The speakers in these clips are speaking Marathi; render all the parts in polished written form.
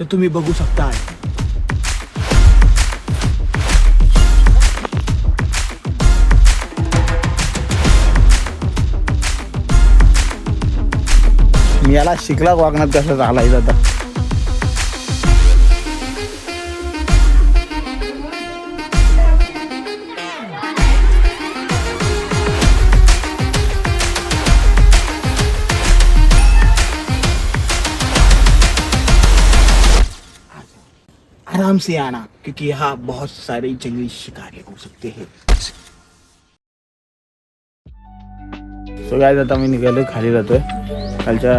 तर तुम्ही बघू शकता. मी याला शिकला वागण्यात कसं चालायचं आता. आराम से आना क्योंकि यहाँ बहुत सारे जंगली शिकारी हो सकते हैं. सो गाइस आता मी निघालो, खाली जातोय. खालच्या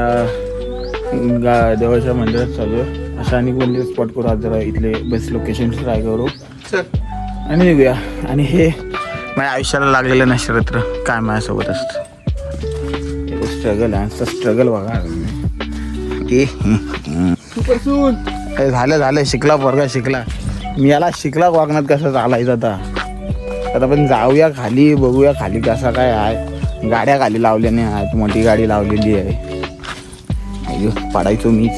देवाच्या मंदिरात चालू आहे. अशा अनेक मंदिर स्पॉट करू आज, जरा इथले बेस्ट लोकेशन ट्राय करू आणि निघूया. आणि हे माझ्या आयुष्याला लागलेलं नक्षत्र काय माझ्यासोबत असतं. स्ट्रगल आहे, स्ट्रगल बघा. झालं शिकला पोरगा शिकला. मी याला शिकला वागण्यात कसं चालायचं आता. आता पण जाऊया खाली, बघूया खाली कसा काय आहे. गाड्या खाली लावल्या नाही आहेत, मोठी गाडी लावलेली आहे. पाडायचो मीच,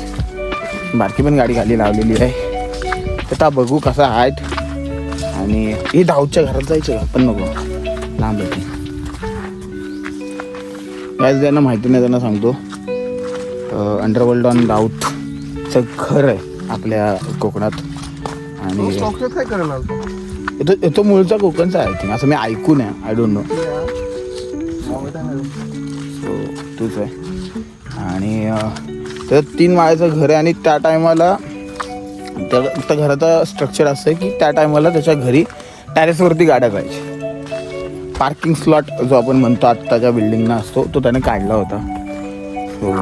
बारकी पण गाडी खाली लावलेली आहे. आता बघू कसा आहेत. आणि हे दाऊदच्या घरात जायचं का पण नको, लांब येते. काहीच त्यांना माहिती नाही, त्यांना सांगतो. अंडरवर्ल्ड ऑन दाऊदचं घर आहे आपल्या कोकणात. आणि काय करायला तो मूळचा कोकणचा आहे थिंक, असं मी ऐकून आहे. I don't know. सो तूच आहे. आणि तर 3 माळ्याचं घर आहे. आणि त्या टायमाला त्या घराचं स्ट्रक्चर असं आहे की त्या टायमाला त्याच्या घरी टॅरेसवरती गाड्या जायची. पार्किंग स्लॉट जो आपण म्हणतो आत्ताच्या बिल्डिंगना असतो, तो त्याने काढला होता. सो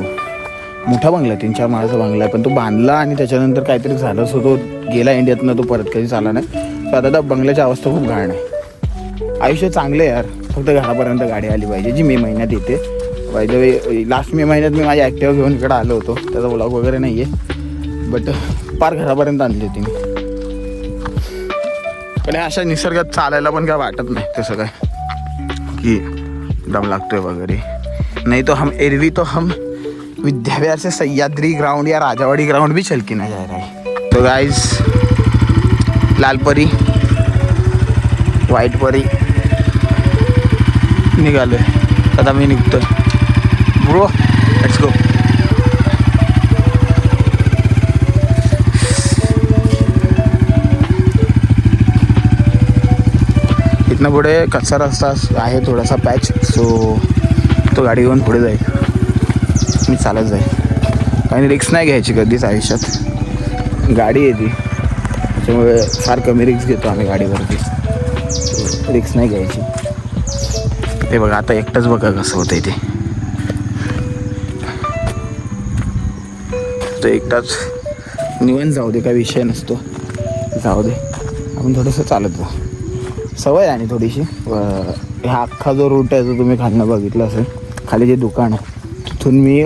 मोठा बंगला आहे, 3-4 माळ्याचा बंगला आहे. पण तो बांधला आणि त्याच्यानंतर काहीतरी झालं. सो तो गेला इंडियातनं, तो परत कधी चाला नाही. तर आता त्या बंगल्याची अवस्था खूप घाण आहे. आयुष्य चांगलं आहे यार, फक्त घरापर्यंत गाडी आली पाहिजे, जी मे महिन्यात येते. बाय द वे लास्ट मे महिन्यात मी माझी ॲक्टिवा घेऊन इकडे आलो होतो. त्याचा व्लॉग वगैरे नाही आहे, बट पार घरापर्यंत आणली होती मी. पण अशा निसर्गात चालायला पण काय वाटत नाही तसं काय की दम लागतोय वगैरे. नाही तो हम विद्याविहार से सह्याद्री ग्राउंड या राजावाड़ी ग्राउंड भी चल के ना जा रहा है. तो गाइस लाल परी व्हाईट परी निघालोय. आता मी निघतोय ब्रो, लेट्स गो. इथनं पुढे कच्चा रस्ता आहे, थोडासा पॅच. सो तो गाडी घेऊन पुढे जाईल, मी चालत जाईल. काही रिक्स नाही घ्यायची कधीच आयुष्यात. गाडी आहे ती, त्याच्यामुळे फार कमी रिक्स घेतो आम्ही गाडीवरती. रिक्स नाही घ्यायची. ते बघा आता एकटंच बघा कसं होतं ते. तो एकटाच निवांत जाऊ दे, काही विषय नसतो. जाऊ दे, आपण थोडंसं चालत जाऊ. सवय आहे आणि थोडीशी. हा अख्खा जो रूट आहे तो तुम्ही खालनं बघितलं असेल. खाली जे दुकान आहे तिथून मी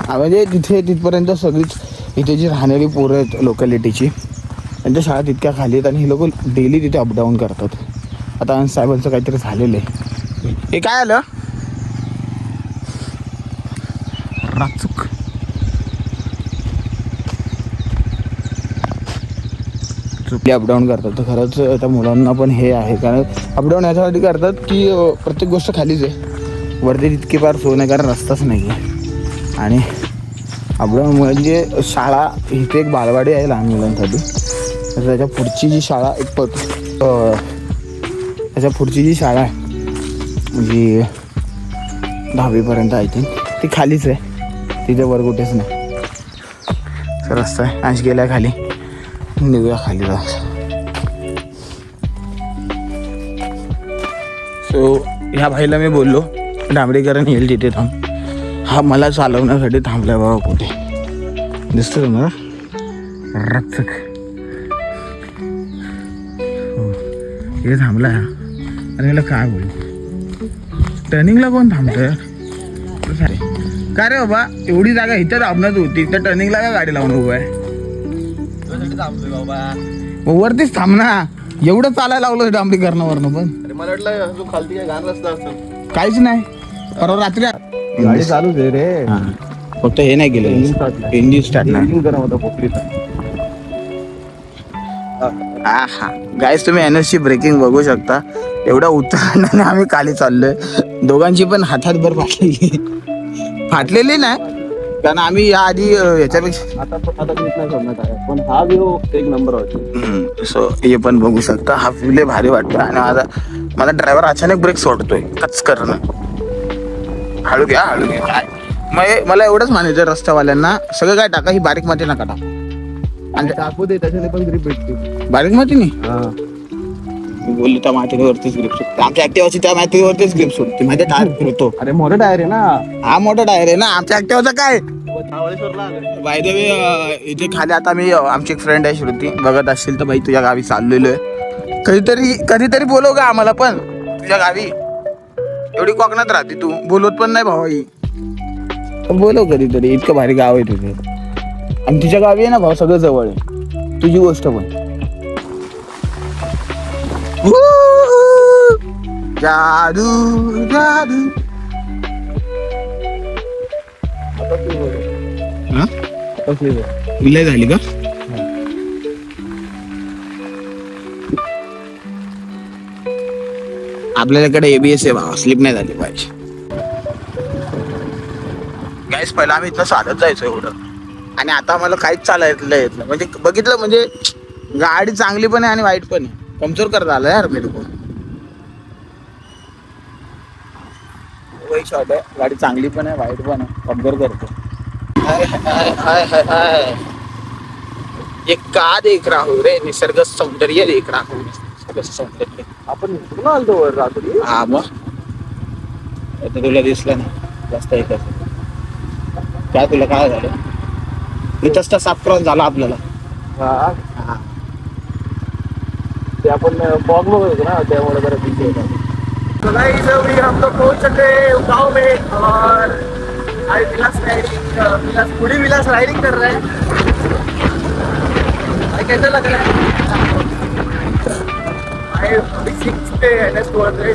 म्हणजे तिथपर्यंत सगळीच इथे जी राहणारी पोरं आहेत लोकॅलिटीची, त्यांच्या शाळा तितक्या खाली आहेत. आणि हे लोक डेली तिथे अपडाऊन करतात. आता साहेबांचं काहीतरी झालेलं आहे. हे काय आलं राचूक. चुकली अपडाऊन करतात. तर खरंच त्या मुलांना पण हे आहे, कारण अपडाऊन याच्यासाठी करतात की प्रत्येक गोष्ट खालीच आहे, वरती तितकी फार सोय नाही, कारण रस्ताच नाही आहे. आणि अपडाऊन म्हणजे शाळा इथे एक बालवाडी आहे लहान मुलांसाठी. तर त्याच्या पुढची जी शाळा त्याच्या पुढची जी शाळा आहे जी 10वीपर्यंत आहे ती खालीच आहे. तिथे वर कुठेच नाही. तर रस्ता आहे, आज गेला खाली, निघूया खाली जा. सो ह्या भाईला मी बोललो डांबरीकरण येईल तिथे थांब. हा मला चालवण्यासाठी थांबलाय बाबा. कुठे दिसतो तुम्हाला रचक हे थांबला. आणि मला काय बोलू, टर्निंगला कोण थांबतोय का रे बाबा. एवढी जागा इथं थांबणार होती, तर टर्निंगला काय गाडी लावून उभं आहे. वरतीच थांब ना. एवढं चालायला लावलं डांबरीकरणावरनं. पण मला वाटलं खालती काय घाण रस्ता असेल. काहीच नाही. परवा रात्री गाडी चालूच आहे रे. फक्त हे नाही केलं, इंजिन स्टार्ट नाही. हा हा गाईस, तुम्ही एनएसची ब्रेकिंग बघू शकता. एवढ्या उतरण्याने आम्ही खाली चाललोय. दोघांची पण हातात भर फाटलेली नाही, कारण आम्ही या आधी याच्यापेक्षा पण हा व्ह्यू एक नंबर वाटतो. सो हे पण बघू शकता. हा व्ह्यू भारी वाटतो. आणि मला ड्रायव्हर अचानक ब्रेक सोडतोय कच करणं. हळू घ्या हळू घ्या. काय मग मला एवढंच म्हणायचं रस्त्यावाल्यांना, सगळं काय टाका, ही बारीक माती नका टाका. आणि टाकू दे, त्याच्याने पण ग्रीप भेटते. बारीक माती नाही हा, बोलली त्या मातीवरतीच ग्रीप सुटते. आमच्या ऍक्टिवाची त्या मातीवरतीच ग्रीप सुटते. माहिती टायर फिरतो. अरे मोठा टायर आहे ना. हा मोठा टायर आहे ना. आमच्या ऍक्टिवाचा काय महाबळेश्वरला आलोय. बाय द वे, इथे खाली आता मी आमची एक फ्रेंड आहे श्रुती, बघत असशील तर बाई तुझ्या गावी चाललेलो आहे. कधीतरी बोलव का आम्हाला पण तुझ्या गावी. एवढी कोकणात राहते तू, बोलवत पण नाही भाऊ ही. बोलव कधीतरी, इतकं भारी गाव आहे तुझे. आणि तुझ्या गावी आहे ना भाऊ, सगळं जवळ आहे. तुझी गोष्ट पण जादू जादू. हा विलय झाली का? आपल्याकडे एबीएस आहे भावा, स्लिप नाही झाली पाहिजे. गॅस पहिला आम्ही इथं चालत जायचो एवढं, आणि आता मला काहीच चालायला येत नाही. म्हणजे बघितलं म्हणजे गाडी चांगली पण आहे आणि वाईट पण आहे. कमजोर करता आलं यार मेरे को. वही शॉट आहे, गाडी चांगली पण आहे वाईट पण आहे, कमजोर करतो. हाय हाय हाय हाय हाय, ये का देख रहा हूँ रे, निसर्ग सौंदर्य देख रहा हूँ. निसर्ग सौंदर्य. आपण पुन्हा आलतो वर रात्री. हा मग आता तुला दिसलं ना जास्त एकच. काय तुला काय झालं? इथंच तर साफ क्रॉस झाला आपल्याला. हा, ते आपण फॉग बघत होतो ना, त्यामुळे जरा बिझी होता. हम लोग पहुंच चुके गाँव में, और आज विलास राइडिंग कर रहे हैं. कैसा लग रहा है? अभी 6 पे NS200,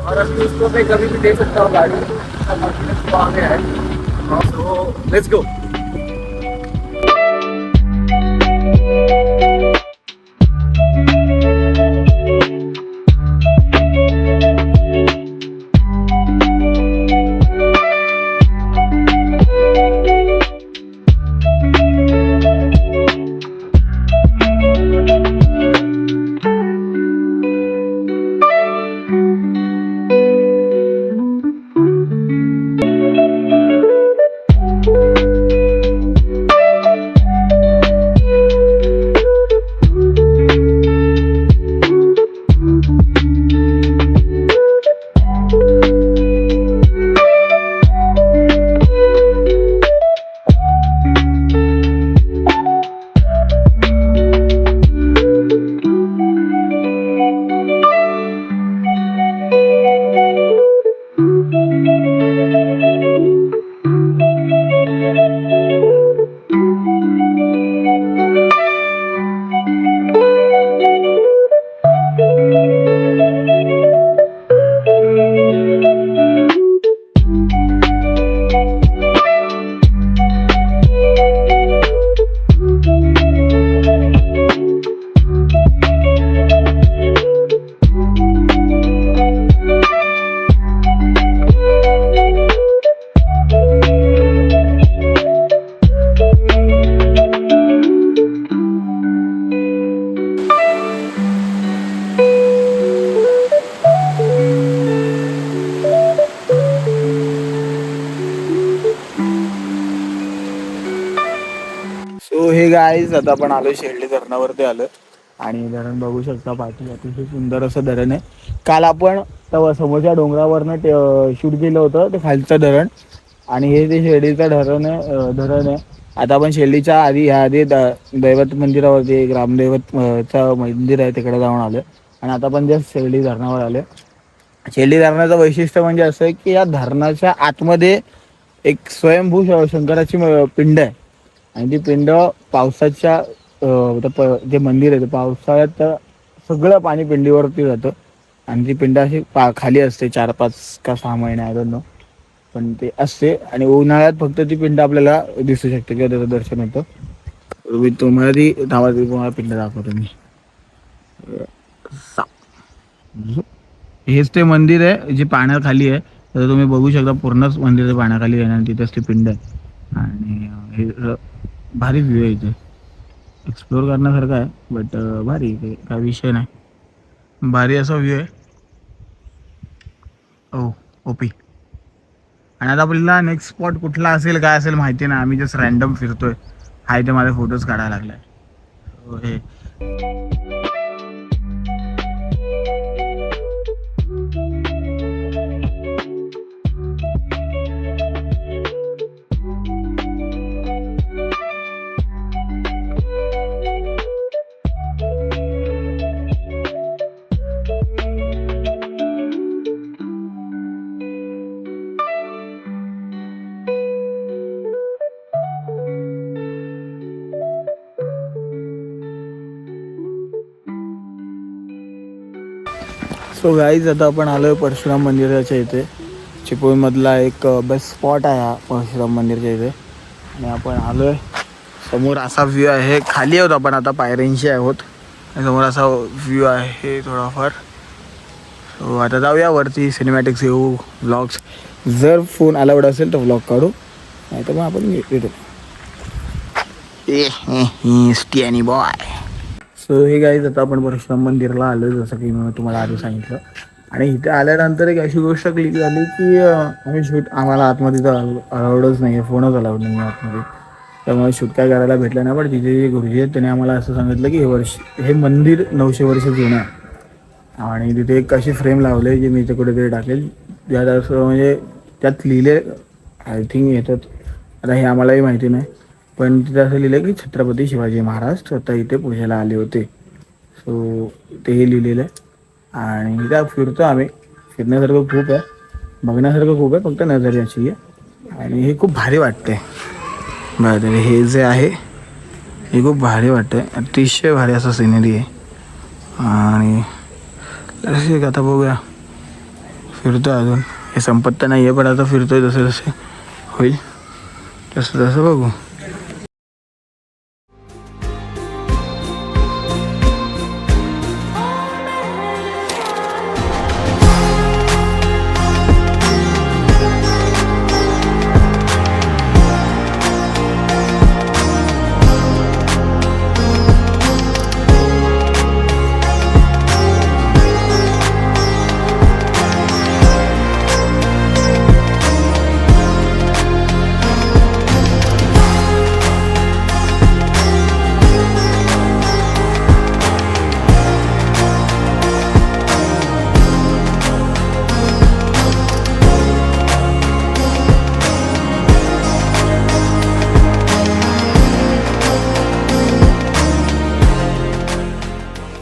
और अभी उसको मैं कभी भी दे सकता हूँ गाड़ी. आगे है, so let's go. सो हे गाईज, आता आपण आलो शेर्डी धरणावरती आलो. आणि धरण बघू शकता पाठी, अतिशय सुंदर असं धरण आहे. काल आपण समोरच्या डोंगरावरनं शूट केलं होतं ते खालचं धरण, आणि हे ते शेर्डीचं धरण आहे. आता आपण शेर्डीच्या ह्या आधी दैवत मंदिरावरती, ग्रामदैवतचं मंदिर आहे तिकडे जाऊन आलो. आणि आता आपण जस्ट शेर्डी धरणावर आलो. शेर्डी धरणाचं वैशिष्ट्य म्हणजे असं आहे की या धरणाच्या आतमध्ये एक स्वयंभू शंकराची पिंड आहे. आणि ती पिंड पावसाच्या जे मंदिर आहे ते पावसाळ्यात सगळं पाणी पिंडीवरती जातं. आणि ती पिंड अशी खाली असते 4-5 का 6 महिने, आय डोंट नो. पण ते असते आणि उन्हाळ्यात फक्त ती पिंड आपल्याला दिसू शकते किंवा त्याचं दर्शन होतं. मी तुम्हाला ती तुम्हाला पिंड दाखवतो मी. हेच ते मंदिर आहे जे पाण्याखाली आहे. तर तुम्ही बघू शकता पूर्णच मंदिर पाण्याखाली आहे आणि तिथेच ती पिंड आहे. आणि हे भारी व्ह्यू आहे इथे, एक्सप्लोअर करण्यासारखं आहे. बट भारी काय विषय नाही, भारी असा व्ह्यू आहे. ओ ओपी. आणि आता आपल्याला नेक्स्ट स्पॉट कुठला असेल काय असेल माहिती नाही. आम्ही जस्ट रॅन्डम फिरतोय. हाय ते माझे फोटोज काढायला लागलाय. हे सो गाईज आता आपण आलो आहे परशुराम मंदिराच्या इथे. चिपळूणमधला एक बेस्ट स्पॉट आहे हा परशुराम मंदिरच्या इथे. आणि आपण आलो आहे, समोर असा व्ह्यू आहे. खाली आहोत आपण आता, पायऱ्यांशी आहोत. समोर असा व्ह्यू आहे थोडाफार. सो आता जाऊया वरती, सिनेमॅटिक्स येऊ, व्लॉग्स. जर फोन अलाउड असेल तर व्लॉग काढू, नाही तर मग आपण येतो. स्टियानी बॉय. सो हे गाईज आता आपण परशुराम मंदिरला आलो, जसं की मी तुम्हाला आधी सांगितलं. आणि इथे आल्यानंतर एक अशी गोष्ट क्लिक झाली की आम्ही आम्हाला आतमध्ये तर अलाउडच नाही आहे, फोनच अलाउड नाही आहे आतमध्ये. त्यामुळे शूट काय करायला भेटलं नाही. पण तिथे जे गुरुजी आहेत त्याने आम्हाला असं सांगितलं की हे मंदिर 900 वर्ष जुनं आहे. आणि तिथे एक अशी फ्रेम लावले जी मी इथे कुठेतरी टाकेल, ज्यात असं म्हणजे त्यात लिहिले, आय थिंक येतात, आता हे आम्हालाही माहिती नाही, पण तिथे असं लिहिलं की छत्रपती शिवाजी महाराज स्वतः इथे पूजेला आले होते. सो तेही लिहिलेलं आहे. आणि त्या फिरतो आम्ही. फिरण्यासारखं खूप आहे, बघण्यासारखं खूप आहे, फक्त नजर याची आहे. आणि हे खूप भारी वाटते. बरं, हे जे आहे हे खूप भारी वाटतं, अतिशय भारी असं सिनरी आहे. आणि आता बघूया, फिरतो अजून. हे संपत तर नाही आहे, पण आता फिरतोय, जसं जसे होईल तसं तसं बघू.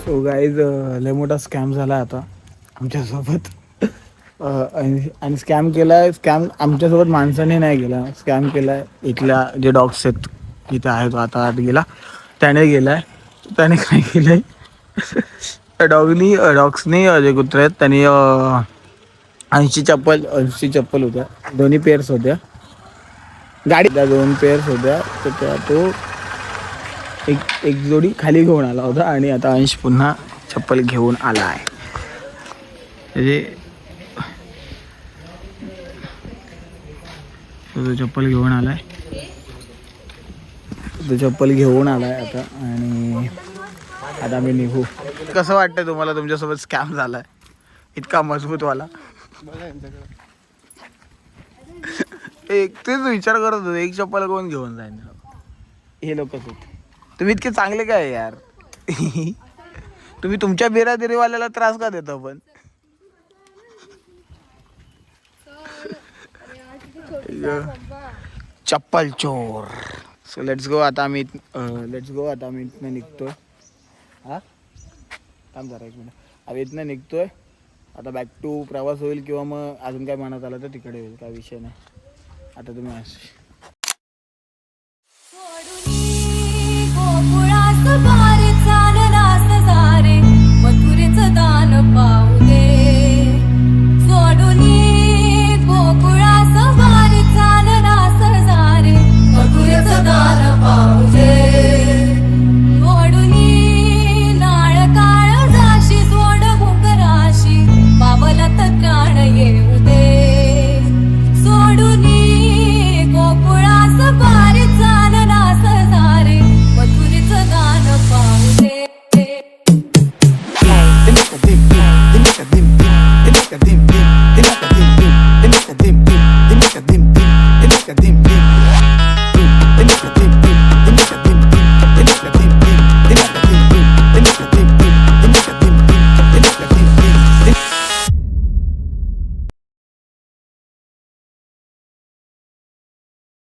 सो गाईज लय मोठा स्कॅम झाला आता आमच्यासोबत. आणि स्कॅम केला आहे, स्कॅम आमच्यासोबत माणसाने नाही केला, स्कॅम केला आहे इथल्या जे डॉग्स आहेत इथे आहेत, आता आत गेला त्याने गेला आहे. त्याने काय केलं आहे, त्या डॉग्सनी जे कुत्रे आहेत त्यांनी 80 चप्पल होत्या, दोन्ही पेअर्स होत्या गाडीच्या, 2 पेअर्स होत्या. तर त्या तो एक जोडी खाली घेऊन आला होता. आणि आता अंश पुन्हा चप्पल घेऊन आला आहे. म्हणजे तो चप्पल घेऊन आलाय, आता. आणि आता मी निघू. कसं वाटतंय तुम्हाला तुमच्यासोबत स्कॅम झालाय इतका मजबूतवाला? तेच विचार करत होतो, एक चप्पल कोण घेऊन जाईल? हे लोकच होते. तुम्ही इतके चांगले काय यार? तुम्ही तुमच्या बिरादरीवाल्याला त्रास का देता? पण चप्पल चोर. So let's go. आता आम्ही इथनं निघतोय. हा थांब जरा एक मिनिट. आम्ही इथनं निघतोय आता. बॅक टू प्रवास होईल, किंवा मग अजून काय मनात आलं तर तिकडे होईल, काय विषय नाही. आता तुम्ही